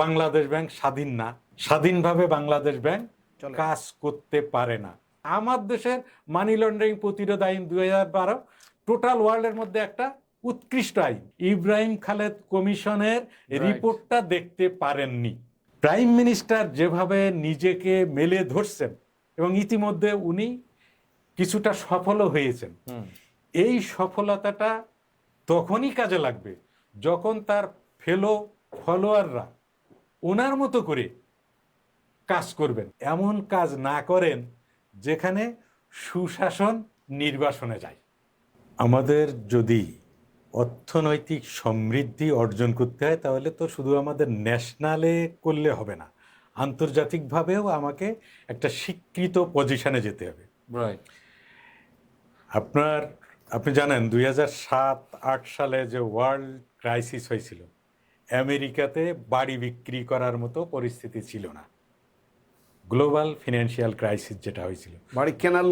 Bangladesh bank স্বাধীন না, স্বাধীনভাবে বাংলাদেশ ব্যাংক কাজ করতে পারে না। আমার দেশের মানি লন্ডারিং প্রতিরোধ আইন 2012 টোটাল ওয়ার্ল্ডের মধ্যে একটা উৎকৃষ্ট আইন। ইব্রাহিম খালেদ কমিশনের রিপোর্টটা দেখতে পারেননি। প্রাইম মিনিস্টার যেভাবে নিজেকে মেলে ধরছেন এবং ইতিমধ্যে উনি কিছুটা সফলও হয়েছেন, এই সফলতাটা তখনই কাজে লাগবে যখন তার ফলোয়াররা ওনার মতো করে কাজ করবেন। এমন কাজ না করেন যেখানে সুশাসন নির্বাসনে যায়। আমাদের যদি অর্থনৈতিক সমৃদ্ধি অর্জন করতে হয় তাহলে তো শুধু আমাদের ন্যাশনালে করলে হবে না, আন্তর্জাতিকভাবেও আমাকে একটা স্বীকৃত পজিশনে যেতে হবে। আপনি জানেন 2007-08 সালে যে ওয়ার্ল্ড ক্রাইসিস হয়েছিল, আমেরিকাতে বাড়ি বিক্রি করার মতো পরিস্থিতি ছিল না। গ্লোবাল ফিনান্সিয়াল ক্রাইসিস যেটা হয়েছিল, বাড়ি কেনার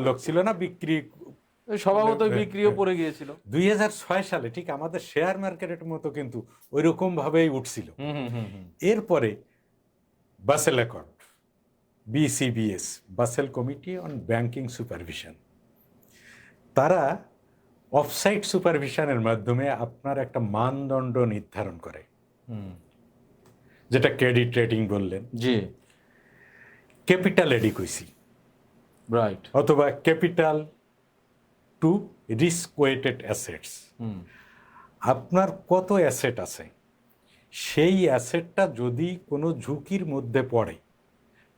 লোক ছিল না, বিক্রি স্বভাবতই বিক্রিও পড়ে গিয়েছিল। 2006 সালে ঠিক আমাদের শেয়ার মার্কেটের মতো কিন্তু ওই রকম ভাবেই উঠছিল। এরপরে basil accord, BCBS, basil committee on banking supervision, তারা অফসাইট সুপারভিশনের মাধ্যমে আপনার একটা মানদণ্ড নির্ধারণ করে, যেটা ক্রেডিট রেটিং বললেন, জি, ক্যাপিটাল এডিকুইসি, রাইট, অথবা capital to risk weighted assets. আপনার কত অ্যাসেট আছে, সেই অ্যাসেটটা যদি কোনো ঝুঁকির মধ্যে পড়ে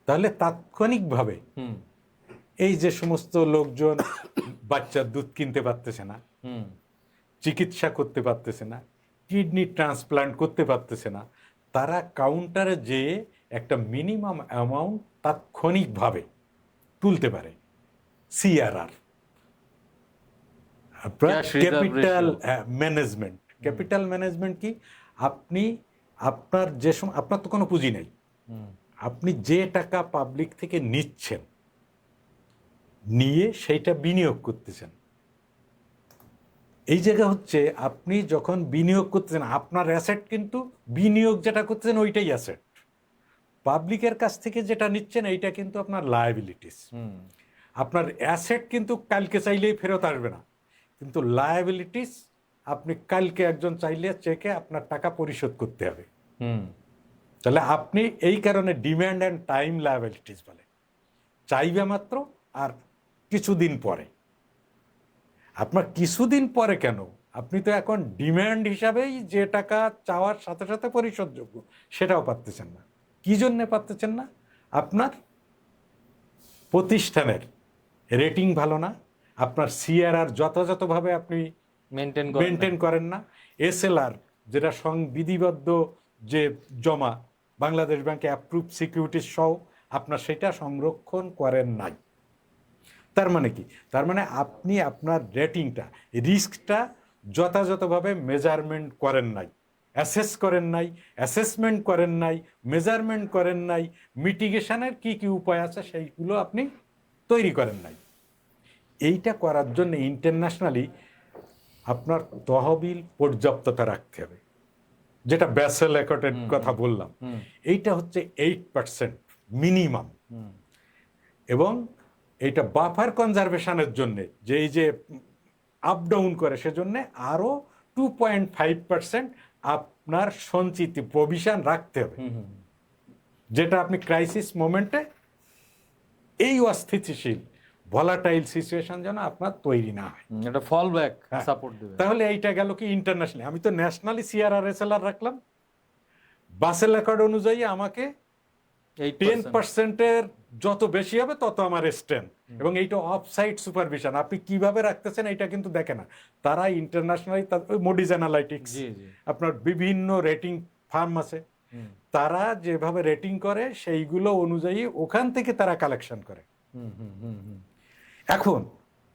তাহলে তাৎক্ষণিকভাবে এই যে সমস্ত লোকজন বাচ্চার দুধ কিনতে পারতেছে না, চিকিৎসা করতে পারতেছে না, কিডনি ট্রান্সপ্লান্ট করতে পারতেছে না, তারা কাউন্টারে যেয়ে একটা মিনিমাম অ্যামাউন্ট তাৎক্ষণিকভাবে তুলতে পারে। CRR, capital management. Capital management কি? আপনার তো কোনো পুঁজি নেই, আপনি যে টাকা পাবলিক থেকে নিচ্ছেন, নিয়ে সেইটা বিনিয়োগ করতেছেন। এই জায়গা হচ্ছে আপনি যখন বিনিয়োগ করতেছেন, আপনার অ্যাসেট কিন্তু বিনিয়োগ যেটা করতেছেন ওইটাই অ্যাসেট। পাবলিকের কাছ থেকে যেটা নিচ্ছেন এইটা কিন্তু আপনার লায়াবিলিটিস। আপনার অ্যাসেট কিন্তু কালকে চাইলেই ফেরত আসবে না, কিন্তু লায়াবিলিটিস আপনি কালকে একজন চাইলে চেকে আপনার টাকা পরিশোধ করতে হবে। তাহলে আপনি এই কারণে ডিম্যান্ড অ্যান্ড টাইম লায়াবিলিটিস বলে, চাইবে মাত্র আর কিছুদিন পরে। আপনার কিছুদিন পরে কেন, আপনি তো এখন ডিম্যান্ড হিসাবেই যে টাকা চাওয়ার সাথে সাথে পরিশোধযোগ্য সেটাও পারতেছেন না। কি জন্যে পারতেছেন না? আপনার প্রতিষ্ঠানের রেটিং ভালো না, আপনার CRR যথাযথভাবে আপনি মেনটেন করেন না, SLR যেটা সংবিধিবদ্ধ যে জমা বাংলাদেশ ব্যাংকে অ্যাপ্রুভ সিকিউরিটিজ সহ আপনার সেটা সংরক্ষণ করেন নাই। তার মানে কি? তার মানে আপনি আপনার রেটিংটা, রিস্কটা যথাযথভাবে মেজারমেন্ট করেন নাই, অ্যাসেস করেন নাই, অ্যাসেসমেন্ট করেন নাই, মেজারমেন্ট করেন নাই, মিটিগেশনের কি কি উপায় আছে সেইগুলো আপনি তৈরি করেন নাই। এইটা করার জন্য ইন্টারন্যাশনালি আপনার তহবিল পর্যাপ্ততা রাখতে হবে, যেটা ব্যাসেল অ্যাকর্ডের কথা বললাম। এইটা হচ্ছে 8% মিনিমাম। এবং এইটা বাফার কনজারভেশনের জন্য যে এই যে আপ ডাউন করে, সেজন্য আরও 2.5% আপনার সঞ্চিত প্রভিশন রাখতে হবে, যেটা আপনি ক্রাইসিস মোমেন্টে এই অস্থিতিশীল ভলাটাইল সিচুয়েশন যেন আপনার তৈরি না হয়, এটা ফল ব্যাক সাপোর্ট দেবে। তাহলে এইটা গেল কি ইন্টারন্যাশনালি। আমি তো ন্যাশনালি CRR SLR রাখলাম, বাসেল অ্যাকর্ড অনুযায়ী আমাকে 10%-এর যত বেশি হবে তত আমার স্ট্রেন্থ। এবং এইটা অফসাইট সুপারভিশন, আপনি কিভাবে রাখতেছেন এইটা কিন্তু দেখে না তারা। ইন্টারন্যাশনালি মোডিজ অ্যানালাইটিক্স, আপনার বিভিন্ন রেটিং ফার্ম আছে, তারা যেভাবে রেটিং করে সেইগুলো অনুযায়ী ওখান থেকে তারা কালেকশন করে। এখন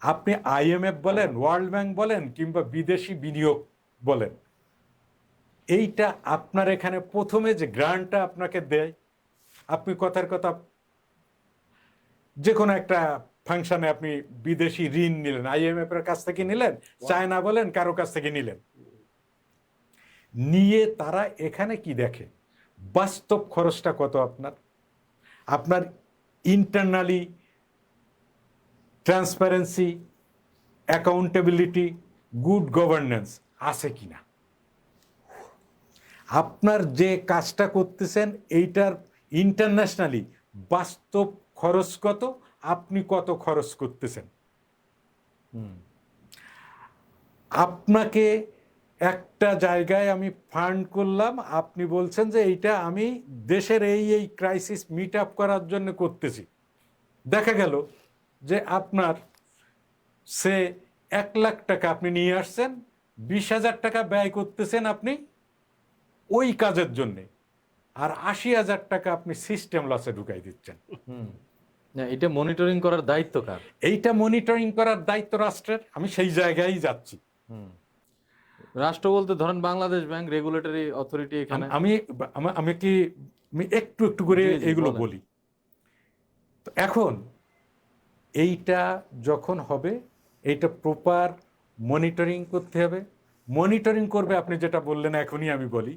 আপনি IMF বলেন, ওয়ার্ল্ড ব্যাংক বলেন, কিংবা বিদেশি বিনিয়োগ বলেন, এইটা আপনার এখানে প্রথমে যে গ্রান্টটা আপনাকে দেয়, আপনি কথার কথা যে কোনো একটা ফাংশনে আপনি বিদেশি ঋণ নিলেন, IMF এর কাছ থেকে নিলেন, চায়না বলেন কারো কাছ থেকে নিলেন, নিয়ে তারা এখানে কি দেখে, বাস্তব খরচটা কত আপনার, আপনার internally transparency, accountability, good governance আছে কিনা, আপনার যে কাজটা করতেছেন এইটার ইন্টারন্যাশনালি বাস্তব খরচ কত, আপনি কত খরচ করতেছেন। আপনাকে একটা জায়গায় আমি ফান্ড করলাম, আপনি বলছেন যে এইটা আমি দেশের এই ক্রাইসিস মিট আপ করার জন্য করতেছি। দেখা গেল যে আপনার সে 1,00,000 টাকা আপনি নিয়ে আসছেন, 20,000 টাকা ব্যয় করতেছেন আপনি ওই কাজের জন্যে, আর 80,000 টাকা আপনি সিস্টেম লসে ঢুকাই দিচ্ছেন। না, এটা মনিটরিং করার দায়িত্ব কার? এইটা মনিটরিং করার দায়িত্ব রাষ্ট্রের। আমি সেই জায়গায় যাচ্ছি। রাষ্ট্র বলতে ধরেন বাংলাদেশ ব্যাংক, রেগুলেটরি অথরিটি এখানে। আমি একটু একটু করে এগুলো বলি। তো এখন এইটা যখন হবে, এইটা প্রপার মনিটরিং করতে হবে। মনিটরিং করবে, আপনি যেটা বললেন এখনই আমি বলি,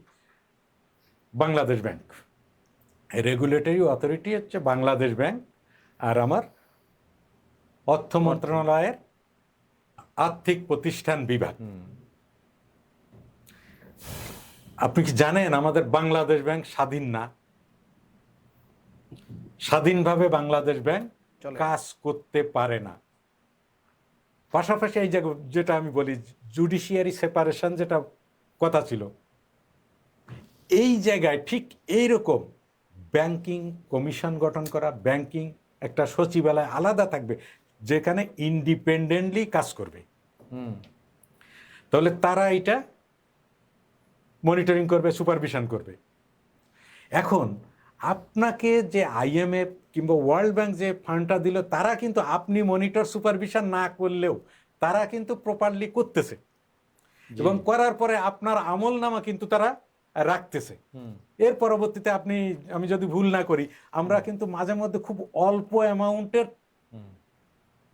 বাংলাদেশ ব্যাংক। রেগুলেটরি অথরিটি হচ্ছে বাংলাদেশ ব্যাংক আর আমার অর্থ মন্ত্রণালয়ের আর্থিক প্রতিষ্ঠান বিভাগ। আপনি কি জানেন আমাদের বাংলাদেশ ব্যাংক স্বাধীন না? স্বাধীনভাবে বাংলাদেশ ব্যাংক কাজ করতে পারে না। পাশাপাশি এই যেটা আমি বলি জুডিশিয়ারি সেপারেশন, যেটা কথা ছিল, এই জায়গায় ঠিক এইরকম ব্যাংকিং কমিশন গঠন করা, ব্যাংকিং একটা সচিবালয় আলাদা থাকবে যেখানে ইন্ডিপেন্ডেন্টলি কাজ করবে। তাহলে তারা এটা মনিটরিং করবে, সুপারভিশন করবে। এখন আপনাকে যে IMF কিংবা ওয়ার্ল্ড ব্যাংক যে ফান্ডটা দিল, তারা কিন্তু আপনি মনিটর সুপারভিশন না করলেও তারা কিন্তু প্রপারলি করতেছে, এবং করার পরে আপনার আমলনামা কিন্তু তারা রাখতেছে। এর পরবর্তীতে আমি যদি ভুল না করি, আমরা কিন্তু মাঝে মধ্যে খুব অল্প অ্যামাউন্টের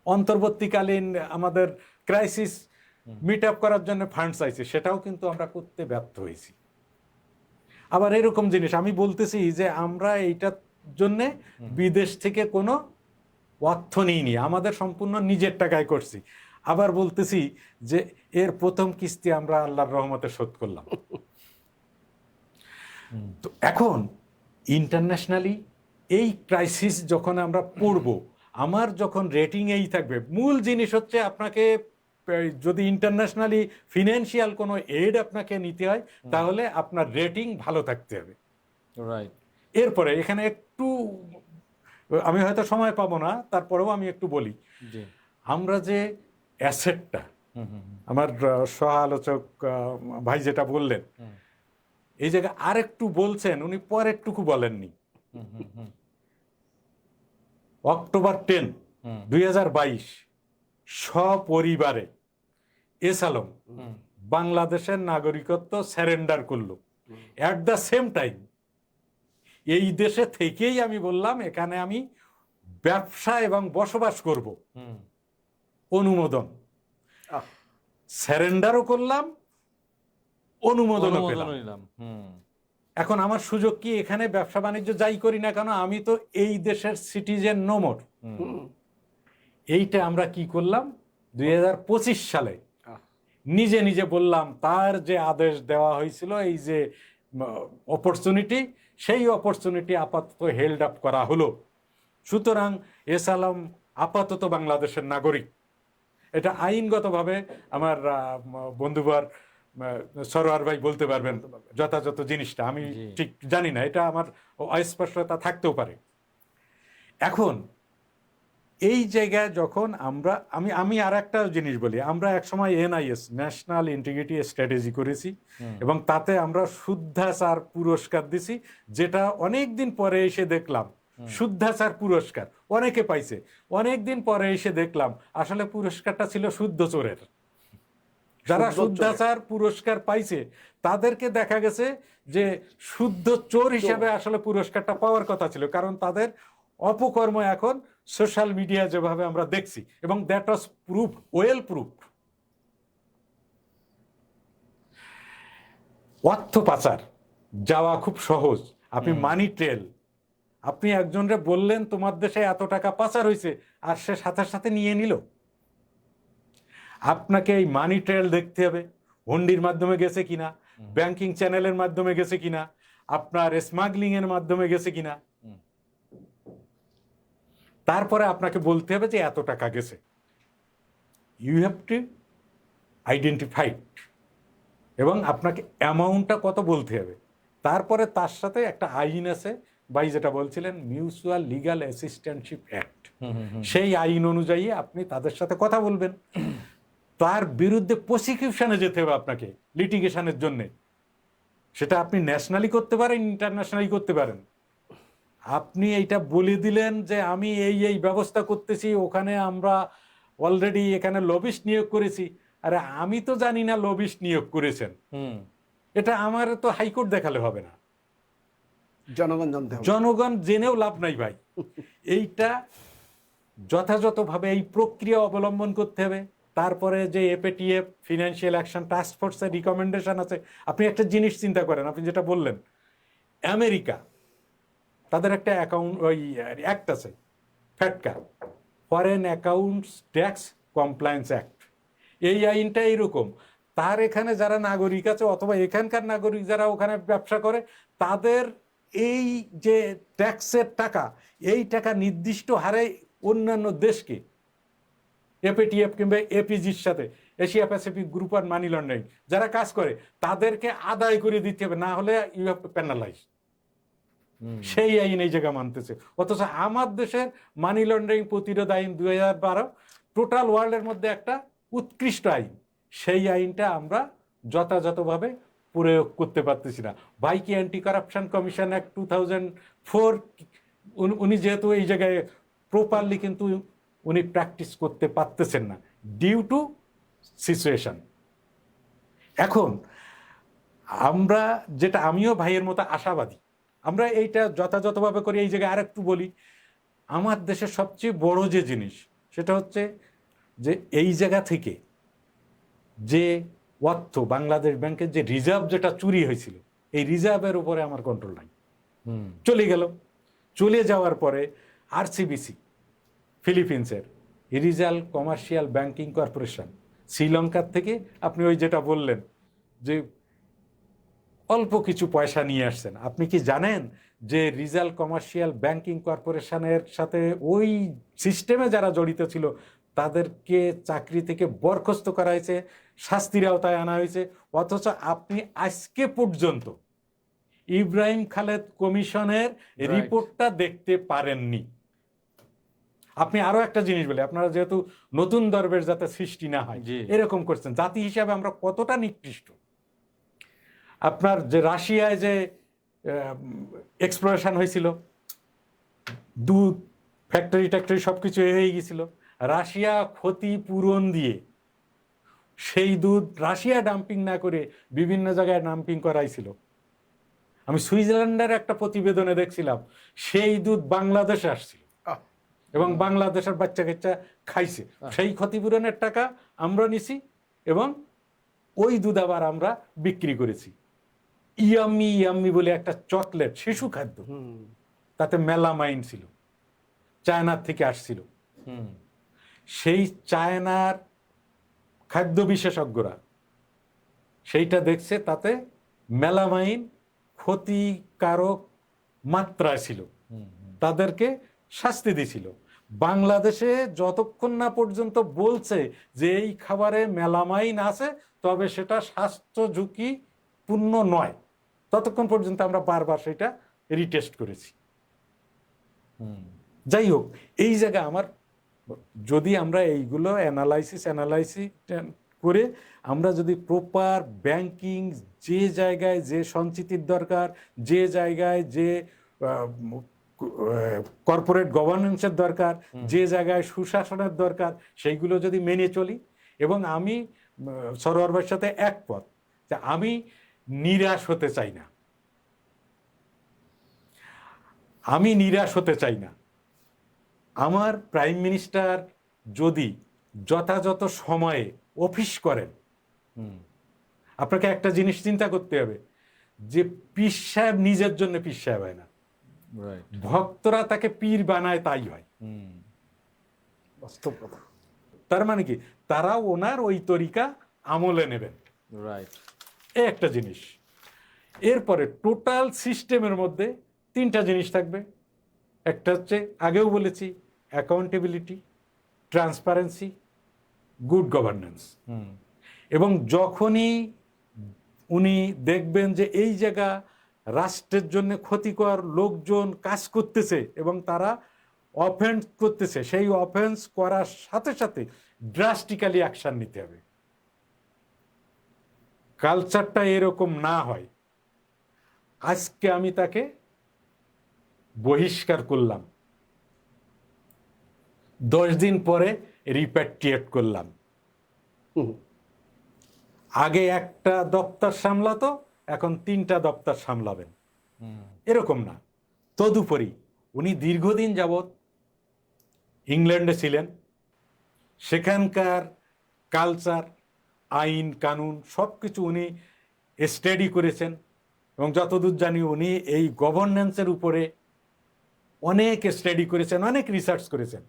অন্তর্বর্তীকালীন আমাদের ক্রাইসিস মিট আপ করার জন্য ফান্ড চাইছি, সেটাও কিন্তু আমরা করতে ব্যর্থ হয়েছি। আবার এরকম জিনিস আমি বলতেছি যে আমরা এইটার জন্যে বিদেশ থেকে কোনো অর্থ নিইনি, আমাদের সম্পূর্ণ নিজের টাকায় করছি। আবার বলতেছি যে এর প্রথম কিস্তি আমরা আল্লাহর রহমতে শোধ করলাম। তো এখন ইন্টারন্যাশনালি এই ক্রাইসিস যখন আমরা পড়ব, আমার যখন রেটিং এই থাকবে, মূল জিনিস হচ্ছে আপনাকে যদি ইন্টারন্যাশনালি ফিনান্সিয়াল কোনো এড আপনাকে নিতে হয়, তাহলে আপনার রেটিং ভালো থাকতে হবে। রাইট। এরপরে এখানে একটু আমি হয়তো সময় পাবো না, তারপরেও আমি একটু বলি। আমরা যে অ্যাসেটটা, আমার সহ আলোচক ভাই যেটা বললেন, এই জায়গায় আরেকটু বলছেন, উনি পরেরটুকু বলেননি। অক্টোবর 10, 2022 সপরিবারে এস আলম বাংলাদেশের নাগরিকত্ব স্যারেন্ডার করলো। অ্যাট দ্য সেম টাইম এই দেশে থেকেই আমি বললাম এখানে আমি ব্যবসা এবং বসবাস করব, অনুমোদন স্যারেন্ডারও করলাম, অনুমোদনও পেলাম। এখন আমার সুযোগ কি, এখানে ব্যবসা বাণিজ্য যাই করি না কেন, আমি তো এই দেশের সিটিজেন নো মোর। এইটা আমরা কি করলাম 2025 সালে নিজে নিজে বললাম, তার যে আদেশ দেওয়া হয়েছিল, এই যে অপরচুনিটি, সেই অপরচুনিটি আপাতত হেল্ড আপ করা হলো। সুতরাং এস আলম আপাতত বাংলাদেশের নাগরিক। এটা আইনগতভাবে আমার বন্ধুবার সরোয়ার ভাই বলতে পারবেন যথাযথ জিনিসটা, আমি ঠিক জানি না, এটা আমার অস্পষ্টতা থাকতেও পারে। এখন এই জায়গায় যখন আমি আর একটা জিনিস বলি, আমরা একসময় NIS ন্যাশনাল ইন্টিগ্রিটি স্ট্র্যাটেজি করেছি, এবং তাতে আমরা শুদ্ধাচার পুরস্কার দিছি, যেটা অনেক দিন পরে এসে দেখলাম শুদ্ধাচার পুরস্কার অনেকে পাইছে। অনেক দিন পরে এসে দেখলাম আসলে পুরস্কারটা ছিল শুদ্ধ চোরের। যারা শুদ্ধাচার পুরস্কার পাইছে তাদেরকে দেখা গেছে যে শুদ্ধ চোর হিসেবে আসলে পুরস্কারটা পাওয়ার কথা ছিল, কারণ তাদের অপকর্ম এখন সোশ্যাল মিডিয়া যেভাবে আমরা দেখছি, এবং that was proof, well proof. অর্থ পাচার যাওয়া খুব সহজ, আপনি মানি ট্রেল, আপনি একজনরে বললেন তোমার দেশে এত টাকা পাচার হয়েছে, আর সে সাথে সাথে নিয়ে নিল। আপনাকে এই মানি ট্রেল দেখতে হবে, হুন্ডির মাধ্যমে গেছে কিনা, ব্যাংকিং চ্যানেলের মাধ্যমে গেছে কিনা, আপনার স্মাগলিং এর মাধ্যমে গেছে কিনা, তারপরে আপনাকে বলতে হবে যে এত টাকা গেছে। ইউ হ্যাভ টু আইডেন্টিফাইড, এবং আপনাকে অ্যামাউন্টটা কত বলতে হবে। তারপরে তার সাথে একটা আইন আছে, ভাই যেটা বলছিলেন, মিউচুয়াল লিগাল অ্যাসিস্ট্যান্টশিপ অ্যাক্ট, সেই আইন অনুযায়ী আপনি তাদের সাথে কথা বলবেন। তার বিরুদ্ধে প্রসিকিউশনে যেতে হবে আপনাকে লিটিগেশনের জন্য। সেটা আপনি ন্যাশনালি করতে পারেন, ইন্টারন্যাশনালি করতে পারেন। আপনি এইটা বলে দিলেন যে আমি এই এই ব্যবস্থা করতেছি, ওখানে আমরা অলরেডি এখানে লবিস্ট নিয়োগ করেছি। আরে আমি তো জানি না লবিস্ট নিয়োগ করেছেন, এটা আমার তো হাইকোর্ট দেখালে হবে না, জনগণ জানতে হবে। জনগণ জেনেও লাভ নাই ভাই। এইটা যথাযথভাবে এই প্রক্রিয়া অবলম্বন করতে হবে। তারপরে যে এপিটিএফ ফিনান্সিয়াল অ্যাকশন টাস্ক ফোর্সের রিকমেন্ডেশন আছে। আপনি একটা জিনিস চিন্তা করেন, আপনি যেটা বললেন, আমেরিকা তাদের একটা অ্যাকাউন্ট ওই অ্যাক্ট আছে, FATCA, foreign accounts tax compliance act. এই আইনটা এইরকম, তার এখানে যারা নাগরিক আছে অথবা এখানকার নাগরিক যারা ওখানে ব্যবসা করে, তাদের এই যে ট্যাক্সের টাকা, এই টাকা নির্দিষ্ট হারে অন্যান্য দেশকে, এপিটিএফ কিংবা এপিজির সাথে, Asia Pacific group on money laundering যারা কাজ করে, তাদেরকে আদায় করে দিতে হবে, না হলে ইউ হ্যাভ টু পেনালাইজ। সেই আইন এই জায়গা মানতেছে। অথচ আমার দেশের মানি লন্ডারিং প্রতিরোধ আইন 2012 টোটাল ওয়ার্ল্ডের মধ্যে একটা উৎকৃষ্ট আইন, সেই আইনটা আমরা যথাযথভাবে প্রয়োগ করতে পারতেছি না। ভাইকি অ্যান্টি কারাপশন কমিশন অ্যাক্ট 2004, উনি যেহেতু এই জায়গায় প্রপারলি কিন্তু উনি প্র্যাকটিস করতে পারতেছেন না ডিউ টু সিচুয়েশন। এখন আমরা যেটা, আমিও ভাইয়ের মতো আশাবাদী, আমরা এইটা যথাযথভাবে করি। এই জায়গায় আরেকটু বলি, আমার দেশের সবচেয়ে বড় যে জিনিস সেটা হচ্ছে যে এই জায়গা থেকে যে অর্থ বাংলাদেশ ব্যাংকের যে রিজার্ভ যেটা চুরি হয়েছিল, এই রিজার্ভের উপরে আমার কন্ট্রোল নাই, চলে গেল। চলে যাওয়ার পরে আরসিবিসি ফিলিপিন্সের রিজাল কমার্শিয়াল ব্যাংকিং কর্পোরেশন, শ্রীলঙ্কার থেকে আপনি ওই যেটা বললেন যে অল্প কিছু পয়সা নিয়ে আসছেন, আপনি কি জানেন যে রিজাল কমার্শিয়াল ব্যাংকিং কর্পোরেশনের সাথে ওই সিস্টেমে যারা জড়িত ছিল তাদেরকে চাকরি থেকে বরখাস্ত করা হয়েছে, শাস্তির আওতায় আনা হয়েছে। অথচ আপনি আজকে পর্যন্ত ইব্রাহিম খালেদ কমিশনের রিপোর্টটা দেখতে পারেননি। আপনি আরো একটা জিনিস বলে, আপনারা যেহেতু নতুন দরবেশ যাতে সৃষ্টি না হয় এরকম করছেন, জাতি হিসাবে আমরা কতটা নিকৃষ্ট। আপনার যে রাশিয়ায় যে এক্সপ্লোরেশন হয়েছিল, দুধ ফ্যাক্টরি ট্যাক্টরি সবকিছু হয়ে গেছিল, রাশিয়া ক্ষতিপূরণ দিয়ে সেই দুধ রাশিয়া ডাম্পিং না করে বিভিন্ন জায়গায় ডাম্পিং করাইছিল। আমি সুইজারল্যান্ডের একটা প্রতিবেদনে দেখছিলাম, সেই দুধ বাংলাদেশে আসছিল এবং বাংলাদেশের বাচ্চা কাচ্চা খাইছে। সেই ক্ষতিপূরণের টাকা আমরা নিছি এবং ওই দুধ আবার আমরা বিক্রি করেছি। ইয়াম্মি ইয়াম্মি বলে একটা চকলেট, শিশু খাদ্য, তাতে মেলামাইন ছিল, চায়নার থেকে আসছিল। সেই চায়নার খাদ্য বিশেষজ্ঞরা সেইটা দেখছে, তাতে মেলামাইন ক্ষতিকারক মাত্রায় ছিল, তাদেরকে শাস্তি দিছিল। বাংলাদেশে যতক্ষণ না পর্যন্ত বলছে যে এই খাবারে মেলামাইন আছে তবে সেটা স্বাস্থ্য ঝুঁকিপূর্ণ নয়, ততক্ষণ পর্যন্ত আমরা বারবার সেটা রিটেস্ট করেছি। যাই হোক, এই জায়গায় আমার, যদি আমরা এইগুলো অ্যানালাইসিস করে আমরা যদি প্রপার ব্যাংকিং, যে জায়গায় যে সঞ্চিতির দরকার, যে জায়গায় যে কর্পোরেট গভর্নেন্সের দরকার, যে জায়গায় সুশাসনের দরকার, সেইগুলো যদি মেনে চলি, এবং আমি সরোয়ার ভাইয়ের সাথে একমত যে আমি নিরাশ হতে চাই না, আমি নিরাশ হতে চাই না। আমার প্রাইম মিনিস্টার যদি যথাযথ সময়ে অফিস করেন, আপনাকে একটা জিনিস চিন্তা করতে হবে যে পীর সাহেব নিজের জন্য পীর সাহেব হয় না, রাইট। ভক্তরা তাকে পীর বানায়, তাই হয়। বাস্তব কথা। তার মানে কি, তারা ওনার ওই তরিকা আমলে নেবেন, রাইট। এই একটা জিনিস। এরপরে টোটাল সিস্টেমের মধ্যে 3টা জিনিস থাকবে। একটা হচ্ছে, আগেও বলেছি, অ্যাকাউন্টেবিলিটি, ট্রান্সপারেন্সি, গুড গভর্নেন্স। এবং যখনই উনি দেখবেন যে এই জায়গা রাষ্ট্রের জন্য ক্ষতিকর লোকজন কাজ করতেছে এবং তারা অফেন্স করতেছে, সেই অফেন্স করার সাথে সাথে ড্রাস্টিক্যালি অ্যাকশন নিতে হবে। কালচারটা এরকম না হয়, আজকে আমি তাকে বহিষ্কার করলাম, 10 দিন পরে রিপ্যাট্রিয়েট করলাম। আগে একটা দপ্তর সামলাতো, এখন 3টা দপ্তর সামলাবেন, এরকম না। তদুপরি উনি দীর্ঘদিন যাবৎ ইংল্যান্ডে ছিলেন, সেখানকার কালচার, আইন কানুন সব কিছু উনি স্টাডি করেছেন, এবং যতদূর জানি উনি এই গভর্নেন্সের উপরে অনেক স্টাডি করেছেন, অনেক রিসার্চ করেছেন।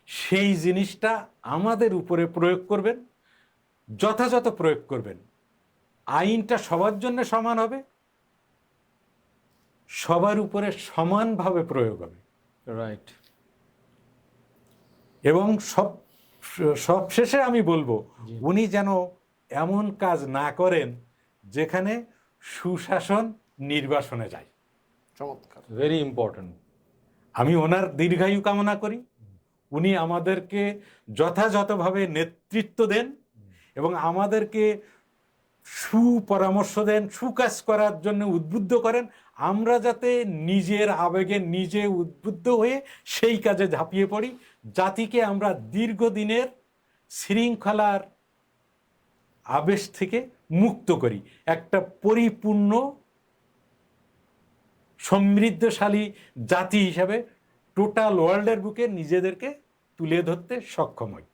সেই জিনিসটা আমাদের উপরে প্রয়োগ করবেন, যথাযথ প্রয়োগ করবেন। আইনটা সবার জন্য সমান হবে, সবার উপরে সমানভাবে প্রয়োগ হবে। রাইট। এবং সব শেষে আমি বলবো, উনি যেন এমন কাজ না করেন যেখানে সুশাসন নির্বাসনে যায়। চমৎকার। Very important. আমি ওনার দীর্ঘায়ু কামনা করি, উনি আমাদেরকে যথাযথভাবে নেতৃত্ব দেন এবং আমাদেরকে সুপরামর্শ দেন, সুকাজ করার জন্য উদ্বুদ্ধ করেন, আমরা যাতে নিজের আবেগে নিজে উদ্বুদ্ধ হয়ে সেই কাজে ঝাঁপিয়ে পড়ি, জাতিকে আমরা দীর্ঘদিনের শৃঙ্খলার আবেশ থেকে মুক্ত করি, একটা পরিপূর্ণ সমৃদ্ধশালী জাতি হিসাবে টোটাল ওয়ার্ল্ডের বুকে নিজেদেরকে তুলে ধরতে সক্ষম হই।